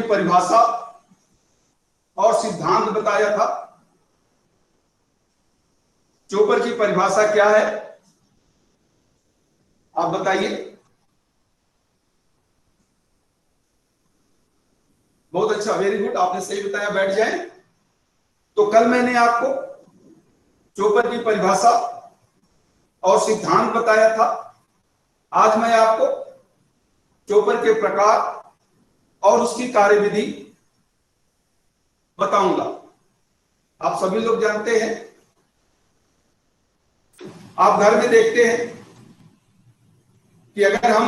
परिभाषा और सिद्धांत बताया था। चोपर की परिभाषा क्या है आप बताइए। बहुत अच्छा, वेरी गुड, आपने सही बताया, बैठ जाए। तो कल मैंने आपको चोपर की परिभाषा और सिद्धांत बताया था। आज मैं आपको चोपर के प्रकार और उसकी कार्यविधि बताऊंगा। आप सभी लोग जानते हैं, आप घर में देखते हैं कि अगर हम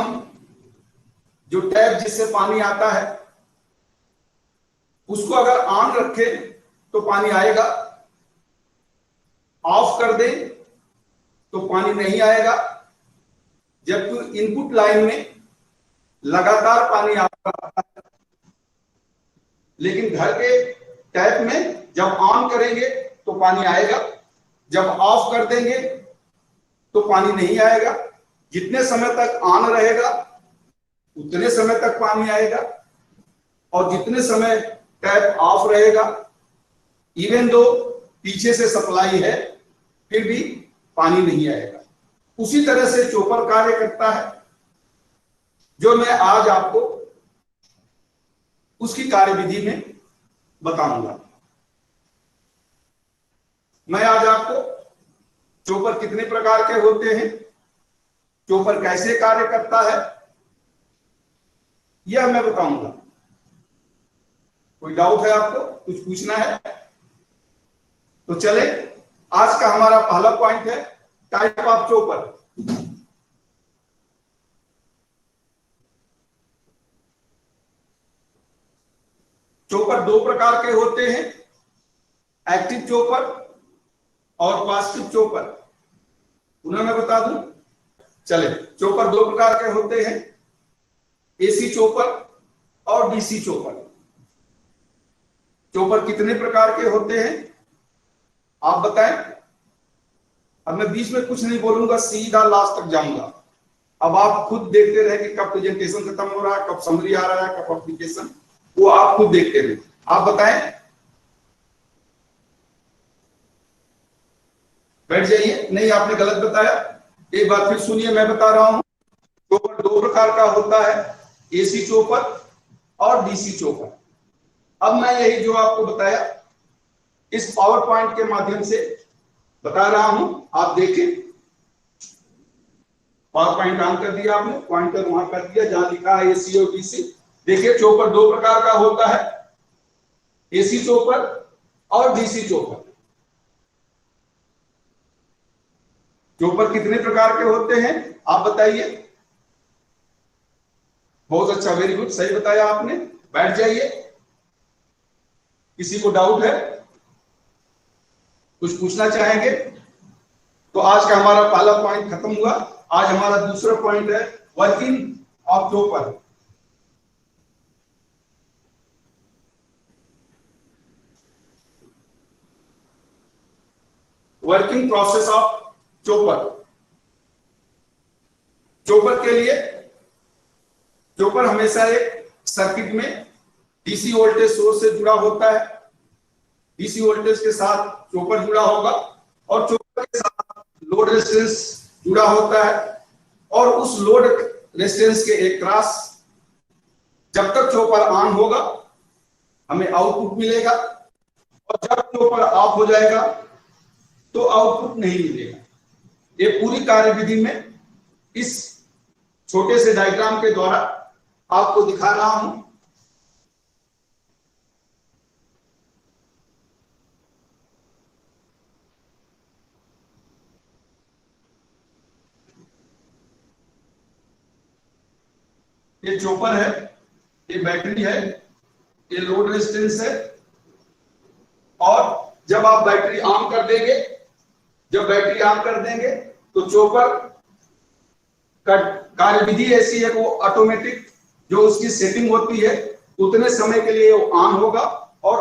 जो टैप जिससे पानी आता है उसको अगर ऑन रखें तो पानी आएगा, ऑफ कर दें तो पानी नहीं आएगा। जबकि इनपुट लाइन में लगातार पानी आता है, लेकिन घर के टैप में जब ऑन करेंगे तो पानी आएगा, जब ऑफ कर देंगे तो पानी नहीं आएगा। जितने समय तक ऑन रहेगा उतने समय तक पानी आएगा, और जितने समय टैप ऑफ रहेगा, इवन दो पीछे से सप्लाई है, फिर भी पानी नहीं आएगा। उसी तरह से चोपर कार्य करता है, जो मैं आज आपको उसकी कार्यविधि में बताऊंगा। मैं आज आपको चोपर कितने प्रकार के होते हैं, चोपर कैसे कार्य करता है, यह मैं बताऊंगा। कोई डाउट है आपको, कुछ पूछना है तो चले। आज का हमारा पहला पॉइंट है टाइप ऑफ चोपर। चोपर दो प्रकार के होते हैं, एक्टिव चोपर और पासिव चोपर। पुनः मैं बता दूं, चले। चोपर दो प्रकार के होते हैं, एसी चोपर और डीसी चोपर। चोपर कितने प्रकार के होते हैं आप बताएं। अब मैं बीच में कुछ नहीं बोलूंगा, सीधा लास्ट तक जाऊंगा। अब आप खुद देखते रहे कि कब प्रेजेंटेशन खत्म हो रहा है, कब समरी आ रहा है, कब एप्लीकेशन, वो आप खुद देखते रहे। आप बताएं, बैठ जाइए। नहीं, आपने गलत बताया, एक बार फिर सुनिए, मैं बता रहा हूं। चोपर दो प्रकार का होता है, एसी चोपर और डीसी चोपर। अब मैं यही जो आपको बताया इस पावर पॉइंट के माध्यम से बता रहा हूं, आप देखें। पावर पॉइंट ऑन कर दिया आपने, पॉइंटर वहां कर दिया जहां लिखा है एसी और डीसी। देखिए, चोपर दो प्रकार का होता है, एसी चोपर और डीसी चोपर। चोपर कितने प्रकार के होते हैं आप बताइए। बहुत अच्छा, वेरी गुड, सही बताया आपने। बैठ जाइए। किसी को डाउट है, कुछ पूछना चाहेंगे तो आज का हमारा पहला पॉइंट खत्म हुआ। आज हमारा दूसरा पॉइंट है working of chopper. Working process of chopper. Chopper के लिए, चोपर हमेशा एक सर्किट में डीसी वोल्टेज सोर्स से जुड़ा होता है। डीसी वोल्टेज के साथ चोपर जुड़ा होगा और चोपर के साथ लोड रेजिस्टेंस जुड़ा होता है, और उस लोड रेजिस्टेंस के एक क्रॉस जब तक चोपर ऑन होगा हमें आउटपुट मिलेगा, और जब चोपर ऑफ हो जाएगा तो आउटपुट नहीं मिलेगा। ये पूरी कार्यविधि में इस छोटे से डायग्राम के द्वारा आपको दिखा रहा हूं। ये चोपर है, ये बैटरी है, ये लोड रेजिस्टेंस है, और जब आप बैटरी ऑन कर देंगे, जब बैटरी ऑन कर देंगे तो चोपर का कार्यविधि ऐसी है, वो ऑटोमेटिक जो उसकी सेटिंग होती है उतने समय के लिए वो ऑन होगा और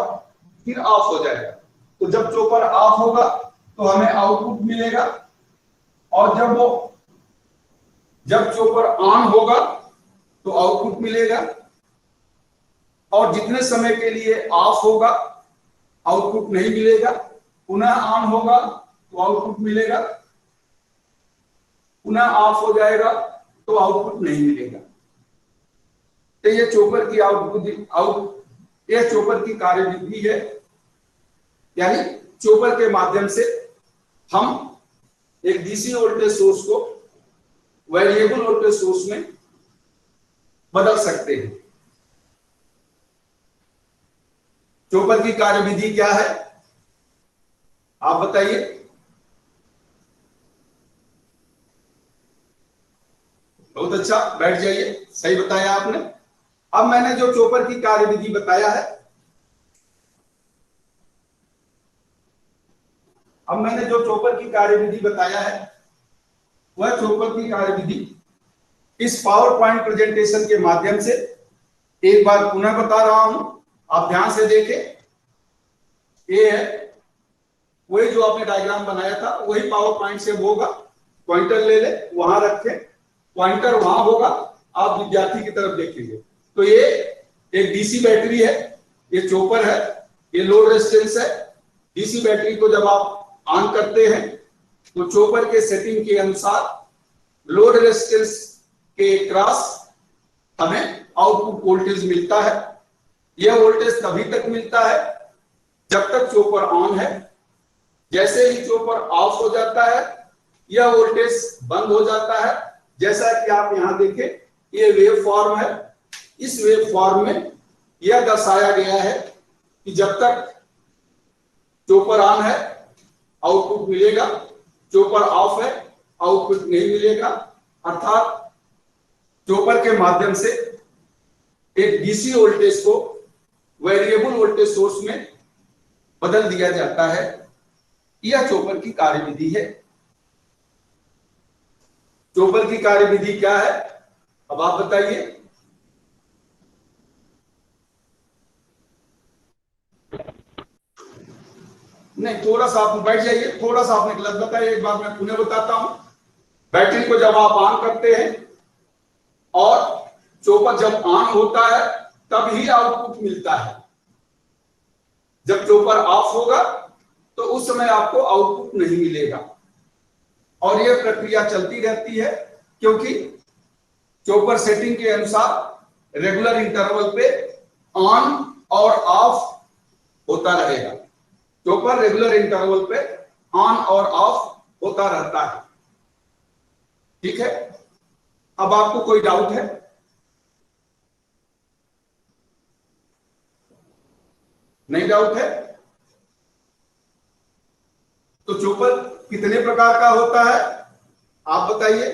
फिर ऑफ हो जाएगा। तो जब चोपर ऑफ होगा तो हमें आउटपुट मिलेगा, और जब चोपर ऑन होगा तो आउटपुट मिलेगा। और जितने समय के लिए ऑफ होगा आउटपुट नहीं मिलेगा, पुनः ऑन होगा तो आउटपुट मिलेगा, पुनः ऑफ हो जाएगा तो आउटपुट नहीं मिलेगा। तो ये चॉपर की यह चॉपर की कार्यविधि है, यानी चॉपर के माध्यम से हम एक डीसी वोल्टेज सोर्स को वेरिएबल वोल्टेज सोर्स में बदल सकते हैं। चॉपर की कार्यविधि क्या है आप बताइए? बहुत अच्छा, बैठ जाइए, सही बताया आपने। अब मैंने जो चॉपर की कार्यविधि बताया है, वह चॉपर की कार्यविधि इस पावर पॉइंट प्रेजेंटेशन के माध्यम से एक बार पुनः बता रहा हूं, आप ध्यान से देखें। ये है वही जो आपने डायग्राम बनाया था, वही पावर पॉइंट से होगा। पॉइंटर ले ले, वहां रखें, पॉइंटर वहां होगा, आप विद्यार्थी की तरफ देखेंगे तो ये एक डीसी बैटरी है, ये चॉपर है, ये लोड रेजिस्टेंस है। डीसी बैटरी को जब आप ऑन करते हैं तो चॉपर के सेटिंग के अनुसार लोड रेजिस्टेंस के क्रॉस हमें आउटपुट वोल्टेज मिलता है। यह वोल्टेज तभी तक मिलता है जब तक चॉपर ऑन है। जैसे ही चॉपर ऑफ हो जाता है यह वोल्टेज बंद हो जाता है। जैसा कि आप यहां देखें, ये वेव फॉर्म है। इस वेव फॉर्म में यह दर्शाया गया है कि जब तक चॉपर ऑन है आउटपुट मिलेगा, चॉपर ऑफ है आउटपुट नहीं मिलेगा। अर्थात चॉपर के माध्यम से एक डीसी वोल्टेज को वेरिएबल वोल्टेज सोर्स में बदल दिया जाता है। यह चॉपर की कार्यविधि है। चॉपर की कार्यविधि क्या है अब आप बताइए? नहीं, थोड़ा सा आप बैठ जाइए, थोड़ा सा आपने गलत बताया, एक बार मैं पुनः बताता हूं। बैटरी को जब आप ऑन करते हैं और चॉपर जब ऑन होता है तब ही आउटपुट मिलता है। जब चॉपर ऑफ होगा तो उस समय आपको आउटपुट नहीं मिलेगा और यह प्रक्रिया चलती रहती है, क्योंकि चॉपर सेटिंग के अनुसार रेगुलर इंटरवल पे ऑन और ऑफ होता रहेगा। चॉपर रेगुलर इंटरवल पे ऑन और ऑफ होता रहता है। ठीक है, अब आपको कोई डाउट है? नहीं डाउट है? तो चॉपर कितने प्रकार का होता है आप बताइए?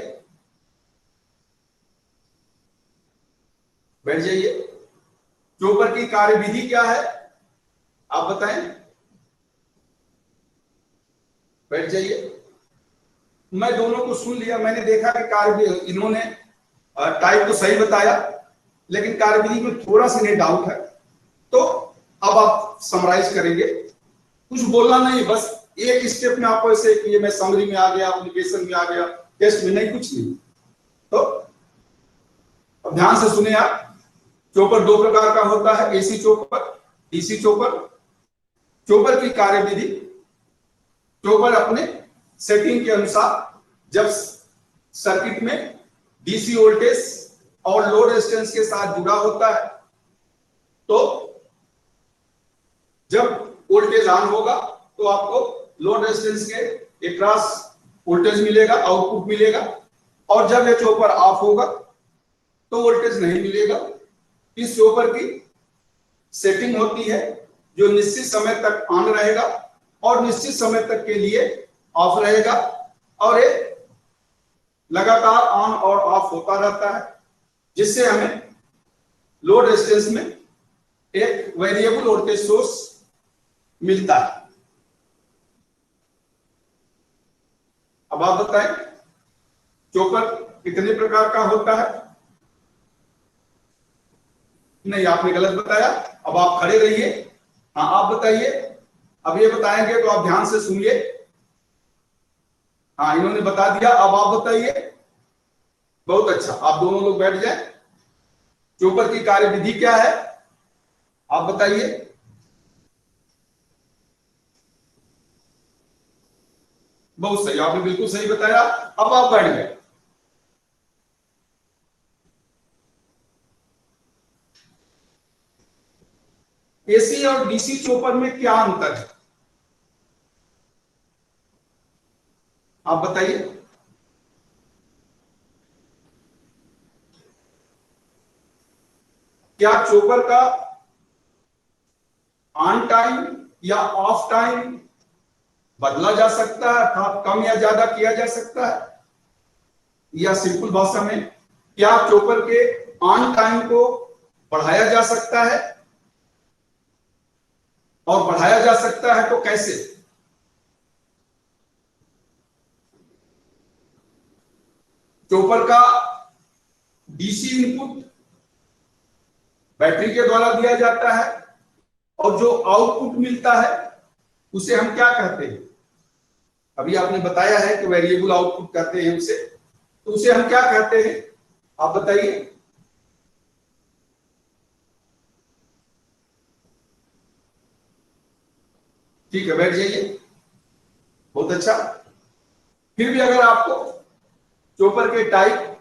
बैठ जाइए। चॉपर की कार्यविधि क्या है आप बताएं? बैठ जाइए। मैं दोनों को सुन लिया, मैंने देखा कि कार्य इन्होंने टाइप तो सही बताया, लेकिन कार्यविधि में थोड़ा सा नहीं डाउट है। तो अब आप समराइज करेंगे, कुछ बोलना नहीं, बस एक स्टेप में आपको ऐसे कि ये मैं समरी में आ गया, एप्लीकेशन में आ गया, टेस्ट में नहीं, कुछ नहीं। तो अब ध्यान से सुने आप। चॉपर दो प्रकार का होता है, AC chopper, DC chopper. Chopper की कार्यविधि, चॉपर अपने सेटिंग के अनुसार जब सर्किट में डीसी वोल्टेज और लोड रेजिस्टेंस के साथ जुड़ा होता है तो जब वोल्टेज ऑन होगा तो आपको लोड रेजिस्टेंस के अक्रॉस वोल्टेज मिलेगा, आउटपुट मिलेगा, और जब यह चॉपर ऑफ होगा तो वोल्टेज नहीं मिलेगा। इस चॉपर की सेटिंग होती है जो निश्चित समय तक ऑन रहेगा और निश्चित समय तक के लिए ऑफ रहेगा, और ये लगातार ऑन और ऑफ होता रहता है, जिससे हमें लोड रेजिस्टेंस में एक वेरिएबल वोल्टेज सोर्स मिलता है। अब आप बताएं चॉपर कितने प्रकार का होता है? नहीं, आपने गलत बताया। अब आप खड़े रहिए, हाँ आप बताइए। अब ये बताएंगे तो आप ध्यान से सुनिए। हाँ, इन्होंने बता दिया, अब आप बताइए। बहुत अच्छा, आप दोनों लोग बैठ जाएं। चॉपर की कार्यविधि क्या है आप बताइए। बहुत सही, आपने बिल्कुल सही बताया। अब आप बैठ गए। एसी और डीसी चॉपर में क्या अंतर है, आप बताइए। क्या चॉपर का ऑन टाइम या ऑफ टाइम बदला जा सकता है, अर्थात कम या ज्यादा किया जा सकता है, या सिंपल भाषा में क्या चॉपर के ऑन टाइम को बढ़ाया जा सकता है, और बढ़ाया जा सकता है तो कैसे? चॉपर का डीसी इनपुट बैटरी के द्वारा दिया जाता है, और जो आउटपुट मिलता है उसे हम क्या कहते हैं? अभी आपने बताया है कि वेरिएबल आउटपुट कहते हैं उसे, तो उसे हम क्या कहते हैं, आप बताइए। ठीक है, बैठ जाइए। बहुत अच्छा। फिर भी अगर आपको चॉपर के टाइप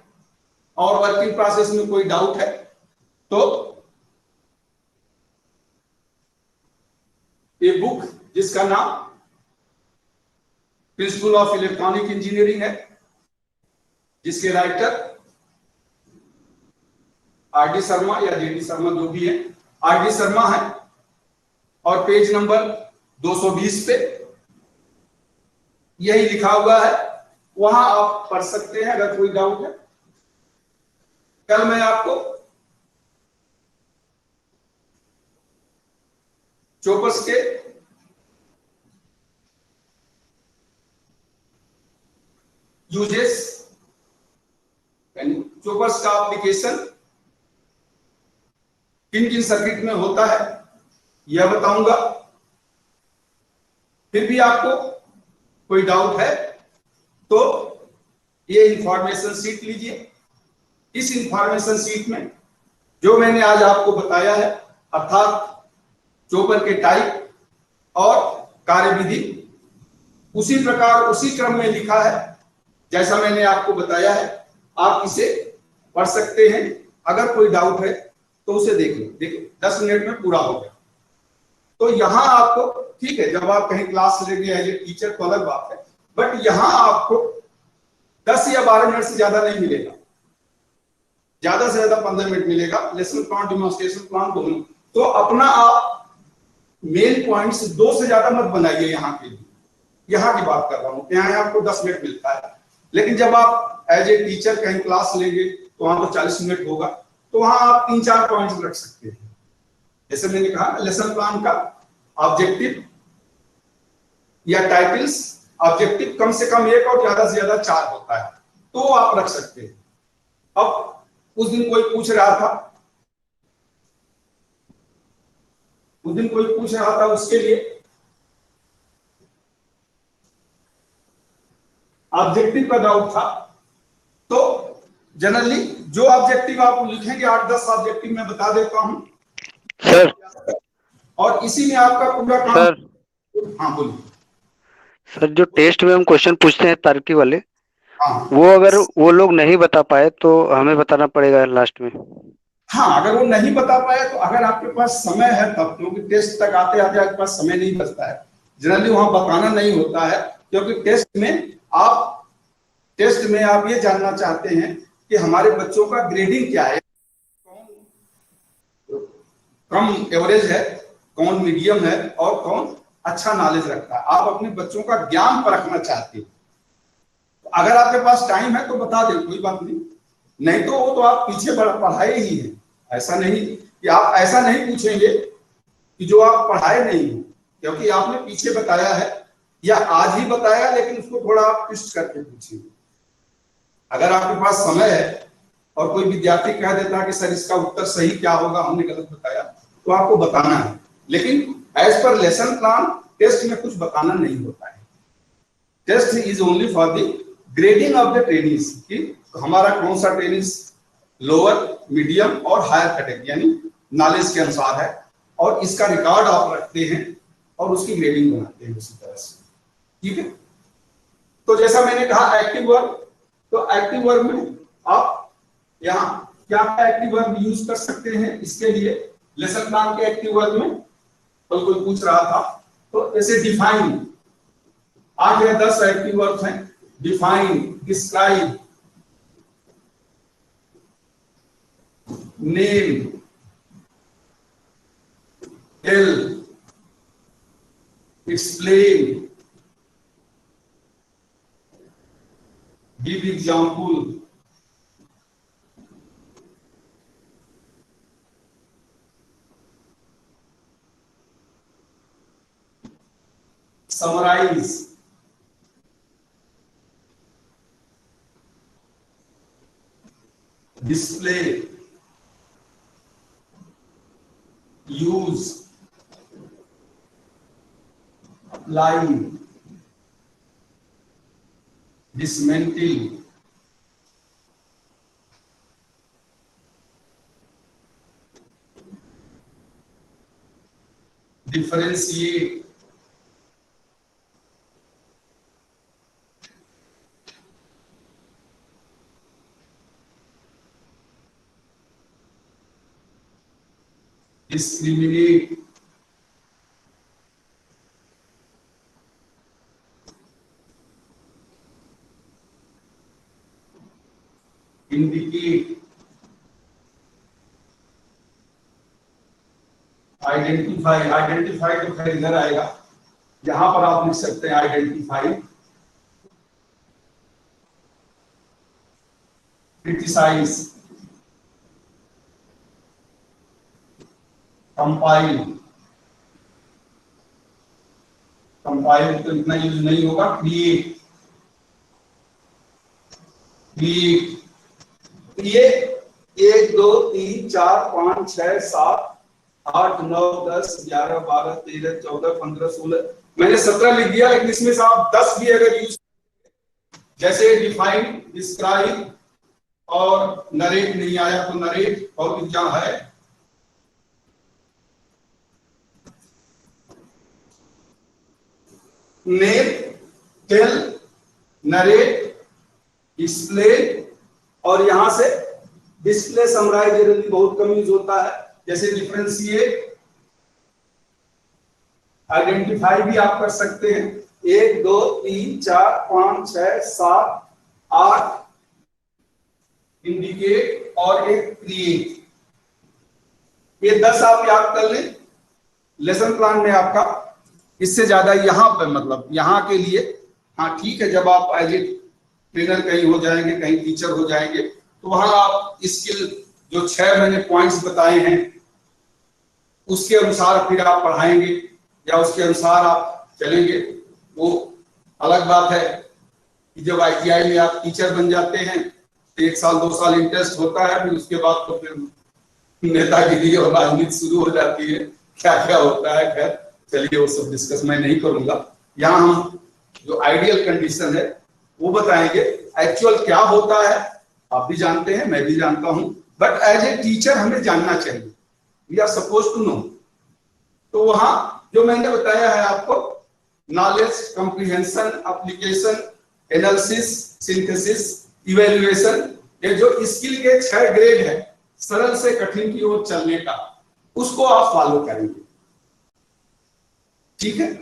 और वर्किंग प्रोसेस में कोई डाउट है तो ये बुक जिसका नाम प्रिंसिपल ऑफ इलेक्ट्रॉनिक इंजीनियरिंग है, जिसके राइटर आर डी शर्मा या जे डी शर्मा जो भी है, आर डी शर्मा है, और पेज नंबर 220 पे यही लिखा हुआ है, वहां आप पढ़ सकते हैं अगर कोई डाउट है। कल मैं आपको चॉपर्स के यूजेस, चॉपर्स का एप्लीकेशन किन किन सर्किट में होता है यह बताऊंगा। फिर भी आपको कोई डाउट है तो ये इंफॉर्मेशन शीट लीजिए। इस इंफॉर्मेशन शीट में जो मैंने आज आपको बताया है, अर्थात चॉपर के टाइप और कार्यविधि, उसी प्रकार उसी क्रम में लिखा है जैसा मैंने आपको बताया है। आप इसे पढ़ सकते हैं। अगर कोई डाउट है तो उसे देख लो। देखिए 10 मिनट में पूरा हो गया। तो यहां आपको, ठीक है, जब आप कहीं क्लास लेंगे एज ए टीचर तो अलग बात है, बट यहां आपको 10 या 12 मिनट से ज्यादा नहीं मिलेगा, ज्यादा से ज्यादा 15 मिनट मिलेगा। लेसन प्लान, डेमोन्स्ट्रेशन प्लान दोनों। तो अपना आप मेन पॉइंट्स 2 से ज्यादा मत बनाइए। यहाँ के लिए, यहाँ की बात कर रहा हूं, यहाँ आपको 10 मिनट मिलता है, लेकिन जब आप एज ए टीचर कहीं क्लास लेंगे तो वहां तो 40 मिनट होगा, तो वहां आप 3-4 पॉइंट्स रख सकते हैं। जैसे मैंने कहा, लेसन प्लान का ऑब्जेक्टिव या टाइटल्स, ऑब्जेक्टिव कम से कम 1 और ज्यादा से ज्यादा 4 होता है, तो आप रख सकते हैं। अब उस दिन कोई पूछ रहा था, उसके लिए ऑब्जेक्टिव का डाउट था। तो जनरली जो ऑब्जेक्टिव आप लिखेंगे, 8-10 ऑब्जेक्टिव मैं बता देता हूं सर, और इसी में आपका पूरा काम। सर, हाँ बोलिए। सर जो टेस्ट में हम क्वेश्चन पूछते हैं तार्किक वाले, हाँ वो अगर वो लोग नहीं बता पाए तो हमें बताना पड़ेगा लास्ट में। हाँ, अगर वो नहीं बता पाए तो अगर आपके पास समय है तब, क्योंकि टेस्ट तक आते आते आपके पास समय नहीं बचता है, जनरली वहां बताना नहीं होता है, क्योंकि टेस्ट में आप ये जानना चाहते हैं कि हमारे बच्चों का ग्रेडिंग क्या है, कौन कम एवरेज है, कौन मीडियम है, और कौन अच्छा नॉलेज रखता है। आप अपने बच्चों का ज्ञान परखना चाहते हैं। अगर आपके पास टाइम है तो बता दें, कोई बात नहीं तो वो तो आप पीछे पढ़ाए ही हैं। ऐसा नहीं कि आप ऐसा नहीं पूछेंगे कि जो आप पढ़ाए नहीं हो, क्योंकि आपने पीछे बताया है या आज ही बताया, लेकिन उसको थोड़ा आप ट्विस्ट करके पूछिए। अगर आपके पास समय है और कोई विद्यार्थी कह देता है कि सर इसका उत्तर सही क्या होगा, हमने गलत बताया, तो आपको बताना है। लेकिन as per lesson plan test में कुछ बताना नहीं होता है। Test is only for the grading of the trainings, कि हमारा कौन सा ट्रेनिंग्स लोअर, मीडियम और हायर कैटेगरी यानी नॉलेज के अनुसार है। और इसका रिकॉर्ड आप रखते हैं और उसकी ग्रेडिंग बनाते हैं उसी तरह से। ठीक है, तो जैसा मैंने कहा एक्टिव वर्ब, तो एक्टिव वर्ब में आप यहाँ क्या एक्टिव वर्ब यूज कर सकते हैं, इसके लिए लेसन प्लान के एक्टिव वर्ब में तो कोई पूछ रहा था, तो जैसे डिफाइन, 8 या 10 एक्टिव वर्ब्स हैं, define, describe, name, tell, explain, give example, summarize, display, use, apply, dismantle, differentiate, discriminate, indicate, identify, identify तो खैर इधर आएगा, यहां पर आप लिख सकते हैं आइडेंटिफाई, क्रिटिसाइज, कंपाइल, कंपाइल तो इतना यूज नहीं होगा, क्रिएट, क्रिएट, ये 1 2 3 4 5 6 7 8 9 10 11 12 13 14 15 16, मैंने 17 लिख दिया, लेकिन इसमें से आप 10 भी अगर यूज, जैसे डिफाइन, डिस्क्राइब और नरेट नहीं आया तो नरेट, और क्या है नेम, टेल, नरेट, डिस्प्ले, और यहां से डिस्प्ले, समराइज जनरली बहुत कम यूज होता है, जैसे डिफरेंशिएट, आइडेंटिफाई भी आप कर सकते हैं, 1 2 3 4 5 6 7 8, इंडिकेट और एक क्रिएट, ये 10 आप याद कर लें लेसन प्लान में आपका, इससे ज्यादा यहाँ पे मतलब यहाँ के लिए, हाँ ठीक है, जब आप एज ए ट्रेनर कहीं हो जाएंगे, कहीं टीचर हो जाएंगे, तो वहां आप स्किल जो 6 मैंने पॉइंट्स बताए हैं उसके अनुसार फिर आप पढ़ाएंगे या उसके अनुसार आप चलेंगे, वो अलग बात है कि जब ITI में आप टीचर बन जाते हैं तो 1 साल 2 साल इंटरेस्ट होता है, फिर उसके बाद तो फिर नेतागिरी और राजनीति शुरू हो जाती है, क्या क्या होता है, खैर चलिए वो सब डिस्कस मैं नहीं करूंगा। यहाँ हम जो आइडियल कंडीशन है वो बताएंगे, एक्चुअल क्या होता है आप भी जानते हैं, मैं भी जानता हूं, बट एज ए टीचर हमें जानना चाहिए, we are suppose to know. तो वहां जो मैंने बताया है आपको, knowledge, comprehension, application, analysis, synthesis, evaluation, ये जो स्किल के 6 ग्रेड है सरल से कठिन की ओर चलने का, उसको आप फॉलो करेंगे, ठीक है।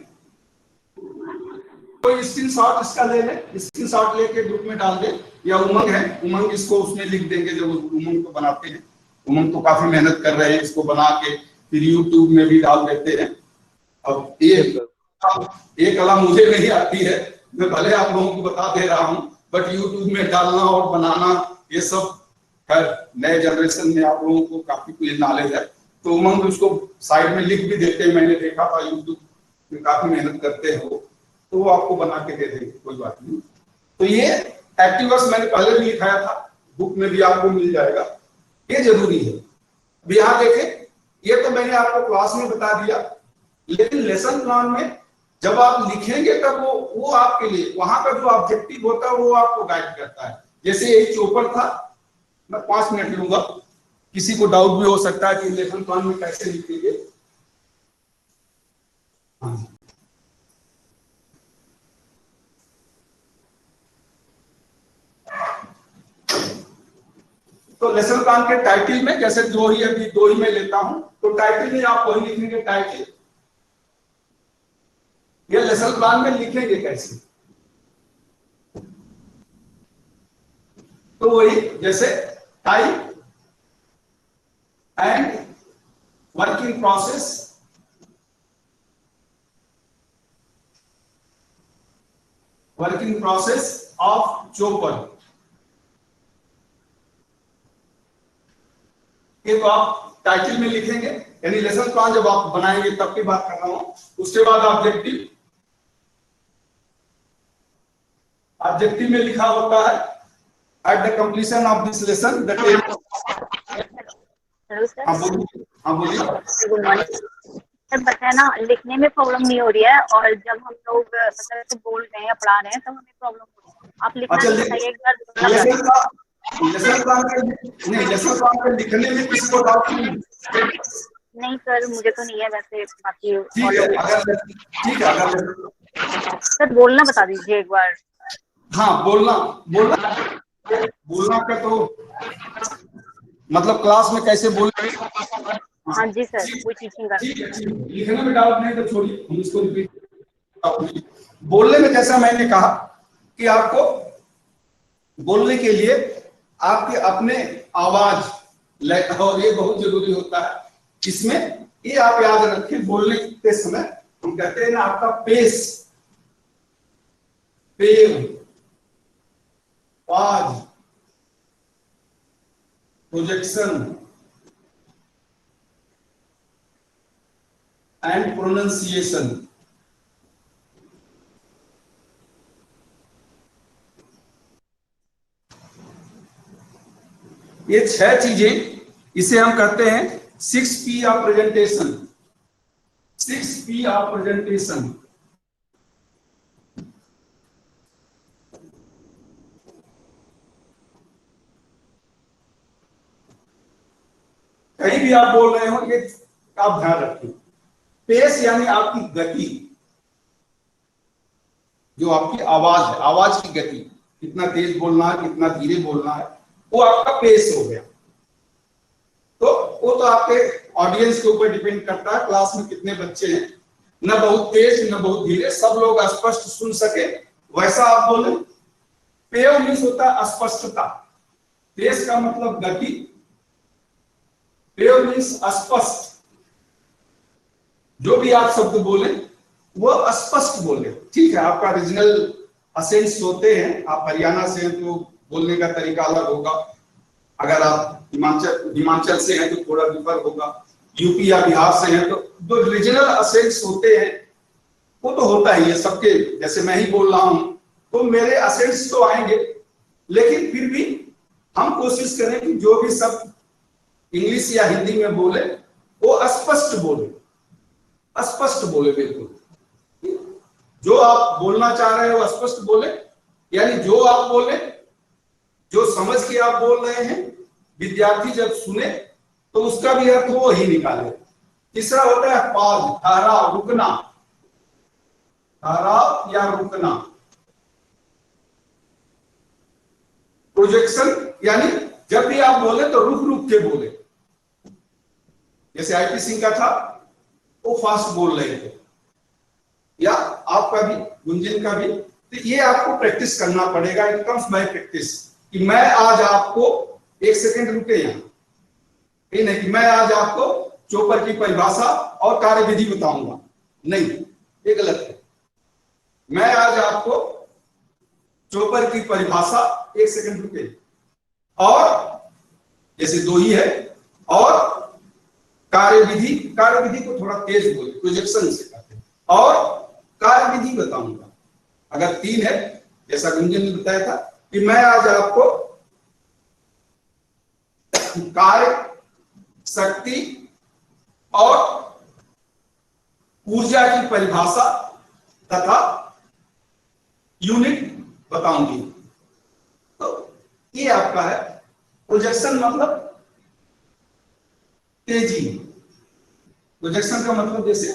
कोई स्क्रीनशॉट इसका ले ले, स्क्रीनशॉट लेके ग्रुप में डाल दे, या उमंग है, उमंग इसको उसमें लिख देंगे जब उमंग को बनाते हैं, उमंग तो काफी मेहनत कर रहे हैं इसको बना के, फिर यूट्यूब में भी डाल देते हैं। अब ये कला मुझे नहीं आती है, मैं भले आप लोगों को बता दे रहा हूँ, बट यूट्यूब में डालना और बनाना ये सब खैर नए जनरेशन में आप लोगों को काफी नॉलेज है, तो उमंग उसको साइड में लिख भी देते हैं, मैंने देखा था यूट्यूब में काफी मेहनत करते हैं वो, तो वो आपको बना के दे देंगे, कोई बात नहीं। तो ये एक्टिवर्स मैंने पहले भी लिखाया था, बुक में भी आपको मिल जाएगा, ये जरूरी है। अब यहाँ देखें, ये तो मैंने आपको क्लास में बता दिया, लेकिन लेसन प्लान में जब आप लिखेंगे तब वो आपके लिए वहां का जो ऑब्जेक्टिव होता है वो आपको गाइड करता है। जैसे यही चोपर था, मैं 5 मिनट लूंगा, किसी को डाउट भी हो सकता है कि लेसन प्लान में कैसे लिखेंगे, हाँ। तो लेसन प्लान के टाइटल में जैसे दो ही में लेता हूं, तो टाइटल में आप वही लिखेंगे टाइटल। ये लेसन प्लान में लिखेंगे कैसे, तो वही जैसे type and working process, working process of chopper. ये तो आप टाइटल में लिखेंगे, यानी लेसन प्लान जब आप बनाएंगे तब की बात कर रहा हूं। उसके बाद ऑब्जेक्टिव, ऑब्जेक्टिव में लिखा होता है at the completion of this lesson the table. Hello sir. हाँ बोलिए, हाँ बोलिए। Good morning sir. बताया ना, लिखने में प्रॉब्लम नहीं हो रही है, और जब हम लोग मतलब बोल रहे हैं या पढ़ा रहे हैं तब हमें प्रॉब्लम हो रही है। आप लिखना नहीं बताइए एक बार। लेसन प्लान के लिखने में किसी को डाउट नहीं सर, मुझे तो नहीं है वैसे, बाकी ठीक है, अगर सर बोलना बता दीजिए एक बार। हाँ बोलना का तो मतलब क्लास में कैसे बोल। हाँ जी सर, कोई टीचिंग कर। ठीक है, लिखने में डाउट नहीं तो छोड़िए, हम इसको रिपीट। बोलने में जैसा मैंने कहा कि आपको बोलने के लिए आपके अपने आवाज, और ये बहुत जरूरी होता है इसमें, ये आप याद रखें। बोलने के समय हम कहते हैं ना आपका पेस, पाज, प्रोजेक्शन एंड प्रोनाउंसिएशन। ये 6 चीजें, इसे हम कहते हैं 6P of presentation. 6P of presentation. कहीं भी आप बोल रहे हो, ये आप ध्यान रखें। पेस यानी आपकी गति, जो आपकी आवाज है, आवाज की गति, कितना तेज बोलना है, कितना धीरे बोलना है, वो आपका पेस हो गया। तो वो तो आपके ऑडियंस के ऊपर डिपेंड करता है, क्लास में कितने बच्चे हैं, न बहुत तेज न बहुत धीरे, सब लोग स्पष्ट सुन सके वैसा आप बोले। पेव मीन्स होता है स्पष्टता, पेस का मतलब गति, पेव मीन्स स्पष्ट। जो भी आप शब्द बोले वो स्पष्ट बोले, ठीक है। आपका रीजनल असेंट्स होते हैं, आप हरियाणा से हैं तो बोलने का तरीका अलग होगा, अगर आप हिमाचल से हैं तो थोड़ा डिफर होगा, यूपी या बिहार से हैं तो जो रीजनल असेंट्स होते हैं वो तो होता ही है सबके। जैसे मैं ही बोल रहा हूं तो मेरे असेंट्स तो आएंगे, लेकिन फिर भी हम कोशिश करें कि जो भी शब्द इंग्लिश या हिंदी में बोले वो स्पष्ट बोले, स्पष्ट बोले, बिल्कुल जो आप बोलना चाह रहे हो स्पष्ट बोले, यानी जो आप बोले, जो समझ के आप बोल रहे हैं, विद्यार्थी जब सुने तो उसका भी अर्थ वो ही निकाले। तीसरा होता है पॉज, ठहराव, रुकना, ठहराव या रुकना। प्रोजेक्शन यानी जब भी आप बोले तो रुक रुक के बोले, जैसे आईपी सिंह का था वो फास्ट बोल रहे थे, या आपका भी, गुंजन का भी। तो ये आपको प्रैक्टिस करना पड़ेगा, इट कम्स बाय प्रैक्टिस। कि मैं आज आपको, एक सेकंड रुके यहाँ, ये नहीं कि मैं आज आपको चोपर की परिभाषा और कार्यविधि बताऊंगा, नहीं, ये गलत है। मैं आज आपको चोपर की परिभाषा, एक सेकंड रुके, और जैसे दो ही है, और कार्यविधि, कार्यविधि को थोड़ा तेज बोले, प्रोजेक्शन से कहते हैं, और कार्यविधि बताऊंगा। अगर 3 है, जैसा गुंजन ने बताया था कि मैं आज आपको कार्य, शक्ति और ऊर्जा की परिभाषा तथा यूनिट बताऊंगी। तो ये आपका है प्रोजेक्शन, मतलब तेजी। प्रोजेक्शन का मतलब जैसे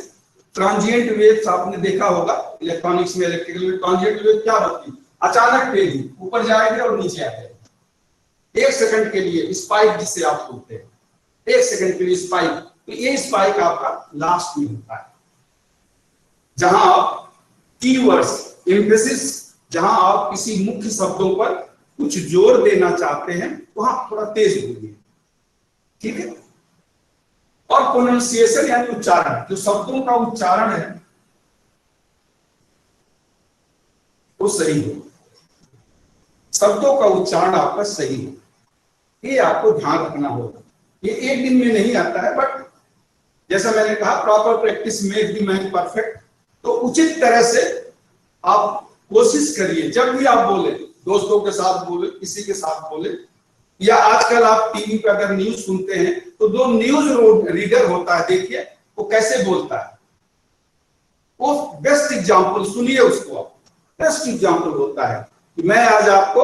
ट्रांजिएंट वेव्स आपने देखा होगा इलेक्ट्रॉनिक्स में, इलेक्ट्रिकल में ट्रांजिएंट वेव क्या होती है, अचानक तेजी ऊपर जाएगी और नीचे आ जाएगी, 1 सेकंड के लिए स्पाइक जिसे आप बोलते हैं, 1 सेकंड के लिए स्पाइक। तो ये स्पाइक आपका लास्ट में होता है, जहां आप कीवर्ड्स एम्फेसिस, जहां आप किसी मुख्य शब्दों पर कुछ जोर देना चाहते हैं वहां थोड़ा तेज बोलिए, ठीक है। और प्रोनाउंसिएशन यानी उच्चारण, जो शब्दों का उच्चारण है वो सही हो, शब्दों का उच्चारण आपका सही हो, ये आपको ध्यान रखना होगा। ये एक दिन में नहीं आता है, बट जैसा मैंने कहा proper practice make the man perfect. तो उचित तरह से आप कोशिश करिए, जब भी आप बोले, दोस्तों के साथ बोले, किसी के साथ बोले, या आजकल आप टीवी पे अगर न्यूज सुनते हैं तो जो न्यूज रीडर होता है, देखिए वो कैसे बोलता है, वो बेस्ट एग्जांपल सुनिए उसको, आप बेस्ट एग्जांपल होता है कि मैं आज आपको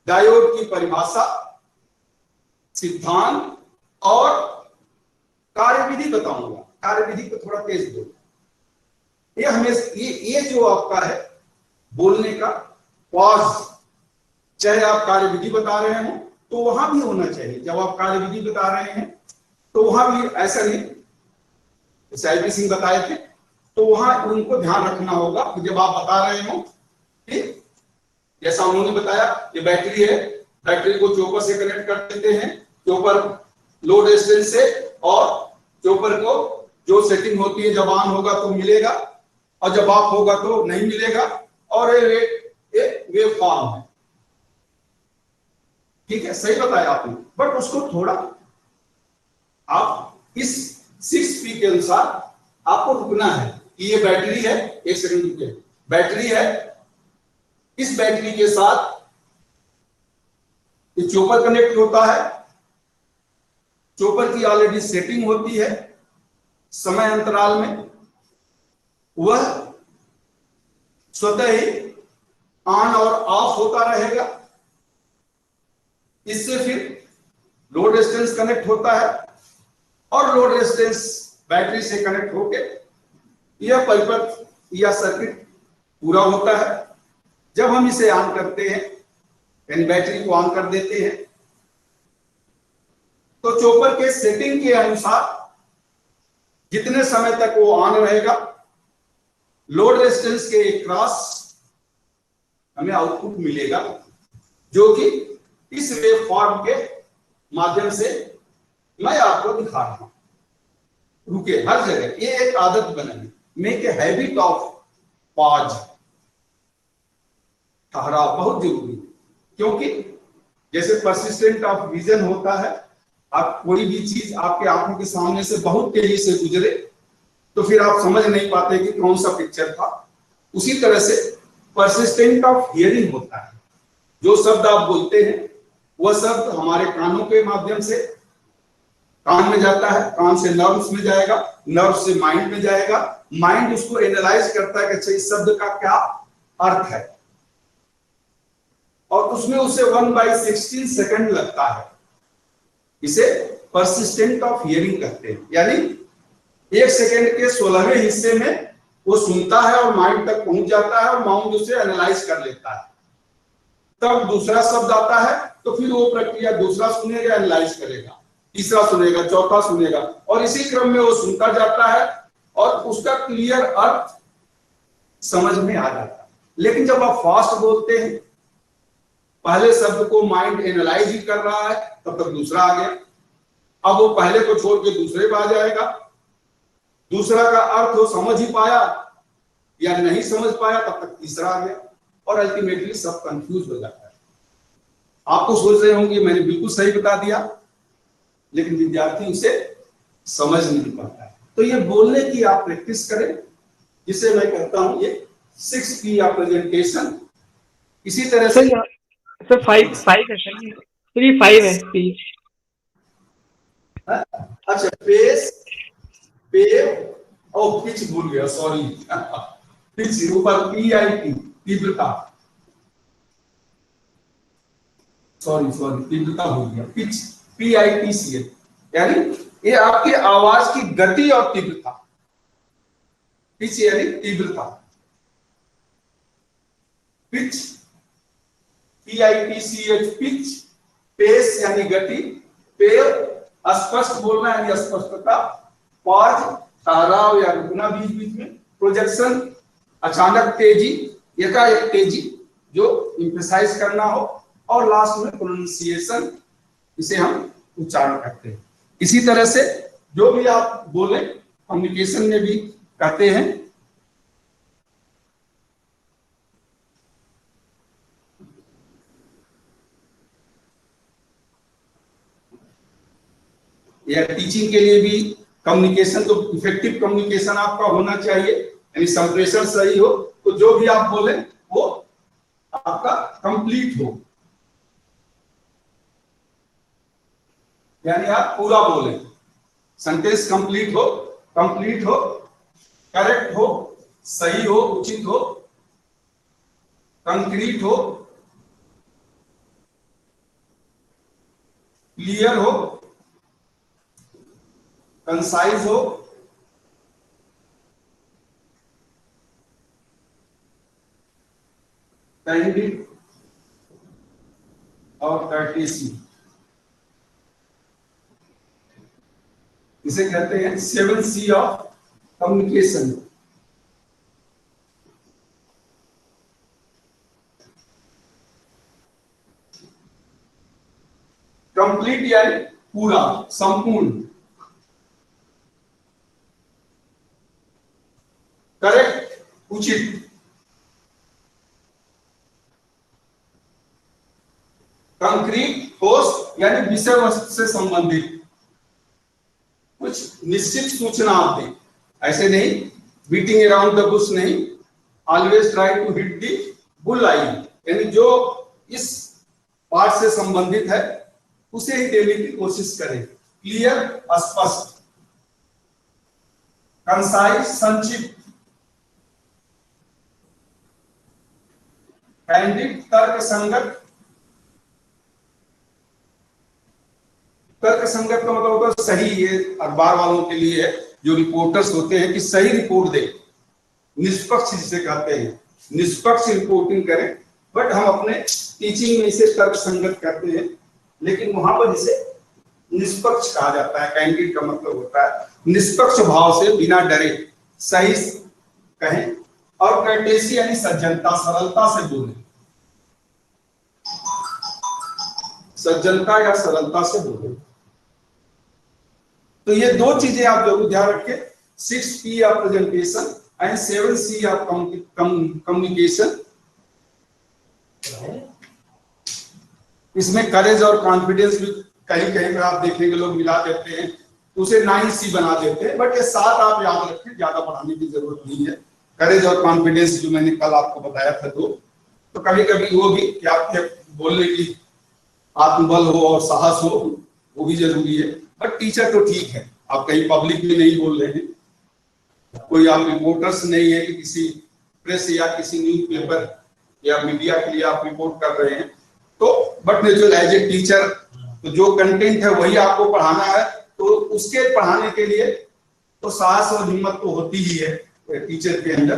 डायोड की परिभाषा, सिद्धांत और कार्यविधि बताऊंगा। कार्यविधि को थोड़ा तेज बोलो, ये हमेशा ये जो आपका है बोलने का पॉज, चाहे आप कार्यविधि बता रहे हो तो वहां भी होना चाहिए। जब आप कार्यविधि बता रहे हैं तो वहां भी ऐसा नहीं, जैसे आईपी सिंह बताए थे, तो वहां उनको ध्यान रखना होगा कि जब आप बता रहे हो, ठीक जैसा उन्होंने बताया, ये बैटरी है, बैटरी को चोपर से कनेक्ट कर देते हैं, चोपर लोड रेजिस्टेंस से, और चोपर को जो सेटिंग होती है जब ऑन होगा तो मिलेगा और जब ऑफ होगा तो नहीं मिलेगा, और ये वेव फॉर्म है, ठीक है, सही बताया आपने। बट उसको थोड़ा आप इस 6P के अनुसार आपको रुकना है कि ये बैटरी है, 1 सेकंड रुके, बैटरी है, इस बैटरी के साथ ये चोपर कनेक्ट होता है, चोपर की ऑलरेडी सेटिंग होती है, समय अंतराल में वह स्वतः ही ऑन और ऑफ होता रहेगा, इससे फिर लोड रेजिस्टेंस कनेक्ट होता है और लोड रेजिस्टेंस बैटरी से कनेक्ट होके यह परिपथ या सर्किट पूरा होता है। जब हम इसे ऑन करते हैं, यानी बैटरी को ऑन कर देते हैं, तो चोपर के सेटिंग के अनुसार जितने समय तक वो ऑन रहेगा, लोड रेजिस्टेंस के क्रॉस हमें आउटपुट मिलेगा, जो कि इस वेव फॉर्म के माध्यम से मैं आपको दिखा रहा हूं। रुके हर जगह, ये एक आदत बनाइए, make a habit of pause, ठहराव बहुत जरूरी, क्योंकि जैसे परसिस्टेंट ऑफ विजन होता है, आप कोई भी चीज आपके आंखों के सामने से बहुत तेजी से गुजरे तो फिर आप समझ नहीं पाते कि कौन सा पिक्चर था, उसी तरह से परसिस्टेंट ऑफ हियरिंग होता है। जो शब्द आप बोलते हैं वह शब्द हमारे कानों के माध्यम से कान में जाता है, कान से नर्व्स में जाएगा, नर्व से माइंड में जाएगा, माइंड उसको एनालाइज करता है कि अच्छा इस शब्द का क्या अर्थ है, और उसमें उसे 1/16 सेकंड लगता है। इसे परसिस्टेंट ऑफ हियरिंग कहते हैं, यानी 1 सेकंड के 16वें हिस्से में वो सुनता है और माइंड तक पहुंच जाता है और माइंड उसे एनालाइज कर लेता है, तब दूसरा शब्द आता है तो फिर वो प्रक्रिया दूसरा सुनेगा, एनालाइज करेगा, तीसरा सुनेगा, चौथा सुनेगा, और इसी क्रम में वो सुनता जाता है और उसका क्लियर अर्थ समझ में आ जाता है। लेकिन जब आप फास्ट बोलते हैं, पहले शब्द को माइंड एनालाइज ही कर रहा है, तब तक दूसरा आ गया, अब वो पहले को छोड़ के दूसरे पे आ जाएगा, दूसरा का अर्थ वो समझ ही पाया या नहीं समझ पाया, तब तक तीसरा आ गया, और अल्टीमेटली सब कंफ्यूज हो जाता है। आपको सोच रहे होंगे मैंने बिल्कुल सही बता दिया, लेकिन विद्यार्थी उसे समझ नहीं पाता है। तो ये बोलने की आप प्रैक्टिस करें, जिसे मैं कहता हूं ये 6P या प्रेजेंटेशन। इसी तरह से सर 5 है सर, ये 5 है P। अच्छा, पेस, पेव और पिच भूल गया, सॉरी, पिच ऊपर PIT, तीव्रता, सॉरी तीव्रता भूल गया, पिच PITCH, यानी ये आपकी आवाज की गति और तीव्रता, पिच यानी तीव्रता, पिच PITCH पिच, पेस यानी गति, पेय स्पष्ट बोलना यानी स्पष्टता, पॉज ठहराव या रुकना बीच बीच में, प्रोजेक्शन अचानक तेजी, एकाएक तेजी जो एम्फसाइज करना हो, और लास्ट में प्रोनाउंसिएशन, इसे हम उच्चारण करते हैं। इसी तरह से जो भी आप बोले कम्युनिकेशन में भी कहते हैं। या टीचिंग के लिए भी कम्युनिकेशन, तो इफेक्टिव कम्युनिकेशन आपका होना चाहिए, यानी संप्रेषण सही हो, तो जो भी आप बोले वो आपका कंप्लीट हो, यानी आप पूरा बोले, सेंटेंस कंप्लीट हो, करेक्ट हो, सही हो, उचित हो, कंक्रीट हो, क्लियर हो, कंसाइज हो, कैंडिड और कर्टेसी, इसे कहते हैं 7C ऑफ कम्युनिकेशन। कंप्लीट यानी पूरा, संपूर्ण, करेक्ट उचित, कंक्रीट ठोस यानी विषय वस्तु से संबंधित कुछ निश्चित सूचना आप दें, ऐसे नहीं बीटिंग अराउंड द बुश नहीं, always try to hit the bull eye, यानी जो इस पाठ से संबंधित है उसे ही देने की कोशिश करें। क्लियर स्पष्ट, कंसाइज संक्षिप्त, कैंडिड तर्कसंगत, तर्कसंगत का मतलब होता है सही, ये अखबार वालों के लिए है जो रिपोर्टर्स होते हैं कि सही रिपोर्ट दे, निष्पक्ष जिसे कहते हैं, निष्पक्ष रिपोर्टिंग करें, बट हम अपने टीचिंग में इसे तर्कसंगत कहते हैं, लेकिन वहां पर इसे निष्पक्ष कहा जाता है। कैंडिड का मतलब होता है निष्पक्ष भाव से, बिना डरे सही कहें, और कर्टेसी यानी सज्जनता, सरलता से बोले, सज्जनता या सरलता से बोले। तो ये दो चीजें आप जरूर ध्यान रखें, 6P of presentation and 7C of communication. इसमें करेज और कॉन्फिडेंस भी कहीं कहीं पर आप देखेंगे लोग मिला देते हैं, तो उसे 9C बना देते हैं, बट ये 7 आप याद रखें, ज्यादा पढ़ाने की जरूरत नहीं है। करेज और कॉन्फिडेंस जो मैंने कल आपको बताया था तो कभी कभी वो भी कि आपके बोलने की आत्मबल हो और साहस हो, वो भी जरूरी है। बट टीचर तो ठीक है, आप कहीं पब्लिक में नहीं बोल रहे हैं, कोई आप रिपोर्टर्स नहीं है कि किसी प्रेस या किसी न्यूज़पेपर या मीडिया के लिए आप रिपोर्ट कर रहे हैं, तो but natural as a teacher तो जो कंटेंट है वही आपको पढ़ाना है, तो उसके पढ़ाने के लिए तो साहस और हिम्मत तो होती ही है टीचर के अंदर,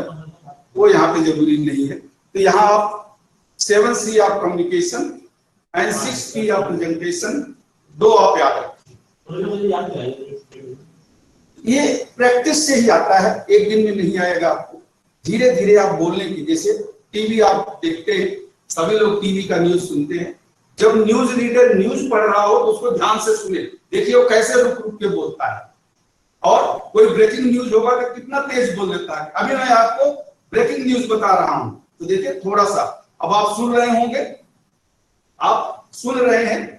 वो यहाँ पे जरूरी नहीं है। तो यहाँ आप 7C of communication and 6P of presentation, दो आप याद रखें। ये प्रैक्टिस से ही आता है, एक दिन में नहीं आएगा आपको, धीरे धीरे आप बोलने की। जैसे टीवी आप देखते हैं, सभी लोग टीवी का न्यूज सुनते हैं, जब न्यूज रीडर न्यूज पढ़ रहा हो तो उसको ध्यान से सुने, देखिए वो कैसे रुक रुक के बोलता है, और कोई ब्रेकिंग न्यूज होगा तो कितना तेज बोल देता है। अभी मैं आपको ब्रेकिंग न्यूज बता रहा हूं, तो देखिए थोड़ा सा, अब आप सुन रहे होंगे, आप सुन रहे हैं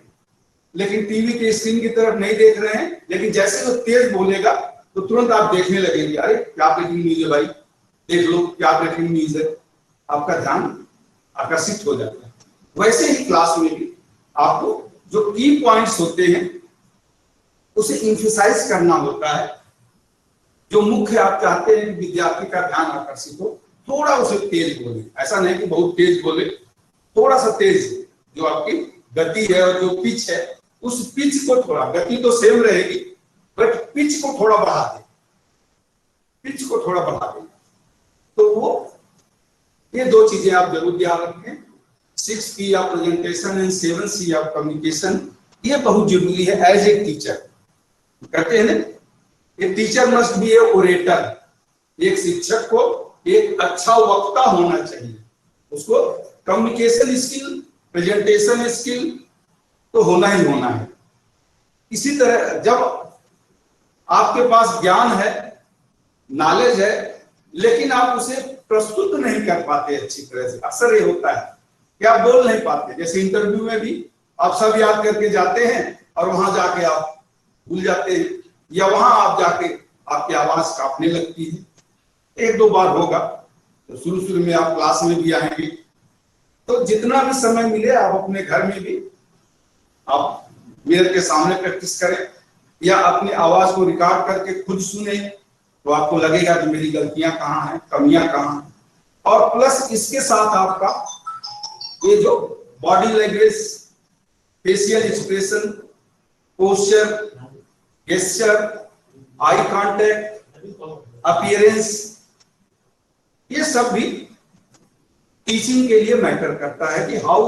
लेकिन टीवी के स्क्रीन की तरफ नहीं देख रहे हैं, लेकिन जैसे वो तेज बोलेगा तो तुरंत आप देखने लगेंगे, अरे क्या ब्रेकिंग न्यूज है भाई, देख लो क्या ब्रेकिंग न्यूज है, आपका ध्यान आकर्षित हो जाता है। वैसे ही क्लास में भी आपको जो की पॉइंट्स होते हैं उसे एम्फसाइज करना होता है, जो मुख्य आप चाहते हैं कि विद्यार्थी का ध्यान आकर्षित हो, थोड़ा उसे तेज बोले, ऐसा नहीं कि बहुत तेज बोले, थोड़ा सा तेज, जो आपकी गति है और जो पिच है उस पिच को थोड़ा, गति तो सेम रहेगी बट पिच को थोड़ा बढ़ा दे, पिच को थोड़ा बढ़ा दे, तो वो ये 2 चीजें आप जरूर ध्यान रखें। 6P of presentation and 7C of communication, ये बहुत जरूरी है एज ए टीचर। कहते हैं ना, a teacher must be A orator. एक शिक्षक को एक अच्छा वक्ता होना चाहिए, उसको कम्युनिकेशन स्किल, प्रेजेंटेशन स्किल तो होना ही होना है। इसी तरह जब आपके पास ज्ञान है, नॉलेज है, लेकिन आप उसे प्रस्तुत नहीं कर पाते अच्छी तरह से, अक्सर ये होता है कि आप बोल नहीं पाते। जैसे इंटरव्यू में भी आप सब याद करके जाते हैं और वहां जाके आप भूल जाते हैं, या वहां आप जाके आपकी आवाज कांपने लगती है। 1-2 बार होगा, तो शुरू में आप क्लास में भी आएंगे, तो जितना भी समय मिले आप अपने घर में भी आप मिरर के सामने प्रैक्टिस करें, या अपनी आवाज को रिकॉर्ड करके खुद सुने, तो आपको लगेगा कि मेरी गलतियां कहाँ हैं, कमियां कहाँ हैं। और प्लस इसके साथ आपका ये जो body language, facial expression, posture, gesture, eye contact, appearance, ये सब भी टीचिंग के लिए मैटर करता है कि how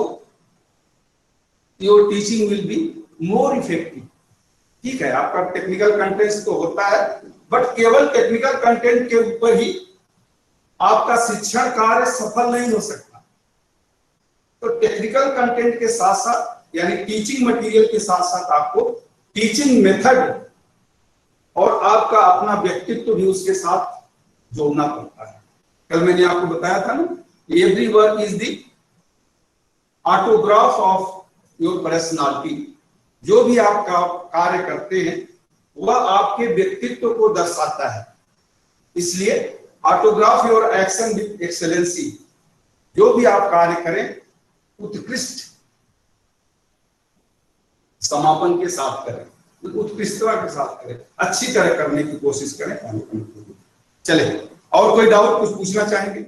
your teaching will be more effective. ठीक है, आपका टेक्निकल कंटेंट तो होता है, बट केवल टेक्निकल कंटेंट के ऊपर ही आपका शिक्षण कार्य सफल नहीं हो सकता। तो टेक्निकल कंटेंट के साथ साथ, यानी टीचिंग मटेरियल के साथ साथ आपको टीचिंग मेथड और आपका अपना व्यक्तित्व भी उसके साथ जोड़ना पड़ता है। कल मैंने आपको बताया था ना, every work is the autograph of your personality. जो भी आप कार्य करते हैं वह आपके व्यक्तित्व को दर्शाता है। इसलिए autograph your action with excellency, जो भी आप कार्य करें उत्कृष्ट समापन के साथ करें, उत्कृष्टता के साथ करें, अच्छी तरह करने की कोशिश करें। चले, और कोई डाउट कुछ पूछना चाहेंगे?